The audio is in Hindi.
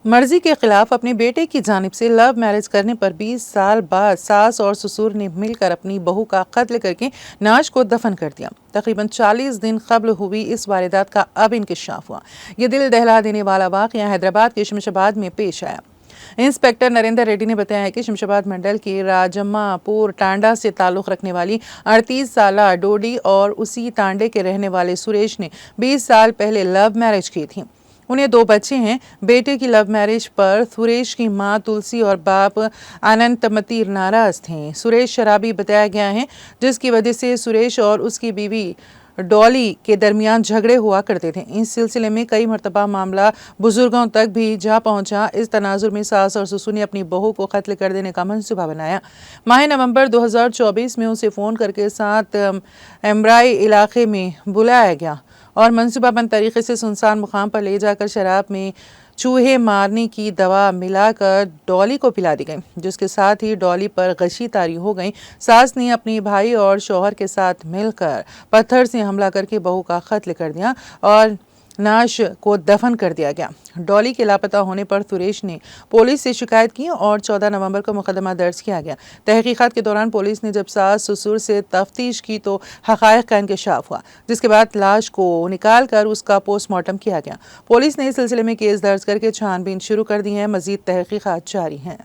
मर्जी के खिलाफ अपने बेटे की जानिब से लव मैरिज करने पर 20 साल बाद सास और ससुर ने मिलकर अपनी बहू का कत्ल करके नाश को दफन कर दिया। तकरीबन 40 दिन कबल हुई इस वारदात का अब इंकशाफ हुआ। ये दिल दहला देने वाला वाक़या हैदराबाद के शमशाबाद में पेश आया। इंस्पेक्टर नरेंद्र रेड्डी ने बताया है कि शमशाबाद मंडल के राजम्मापुर टांडा से ताल्लुक़ रखने वाली 38 साला डोडी और उसी टांडे के रहने वाले सुरेश ने 20 साल पहले लव मैरिज की थी। उन्हें 2 बच्चे हैं। बेटे की लव मैरिज पर सुरेश की मां तुलसी और बाप अनंतमती नाराज थे। सुरेश शराबी बताया गया है, जिसकी वजह से सुरेश और उसकी बीवी डॉली के दरमियान झगड़े हुआ करते थे। इस सिलसिले में कई मरतबा मामला बुजुर्गों तक भी जा पहुंचा। इस तनाजुर में सास और ससुर ने अपनी बहू को कत्ल कर देने का मंसूबा बनाया। माह नवंबर 2024 में उसे फ़ोन करके 7 एम्ब्राई इलाके में बुलाया गया और मंसूबाबंद तरीके से सुनसान मुकाम पर ले जाकर शराब में चूहे मारने की दवा मिलाकर डॉली को पिला दी गई, जिसके साथ ही डॉली पर गशी तारी हो गई। सास ने अपने भाई और शौहर के साथ मिलकर पत्थर से हमला करके बहू का कत्ल कर दिया और नाश को दफन कर दिया गया। डॉली के लापता होने पर सुरेश ने पुलिस से शिकायत की और 14 नवंबर को मुकदमा दर्ज किया गया। तहकीकात के दौरान पुलिस ने जब सास ससुर से तफ्तीश की तो हक़ाइक़ का इंकशाफ हुआ, जिसके बाद लाश को निकाल कर उसका पोस्टमार्टम किया गया। पुलिस ने इस सिलसिले में केस दर्ज करके छानबीन शुरू कर दी है। मज़ीद तहकीकात जारी हैं।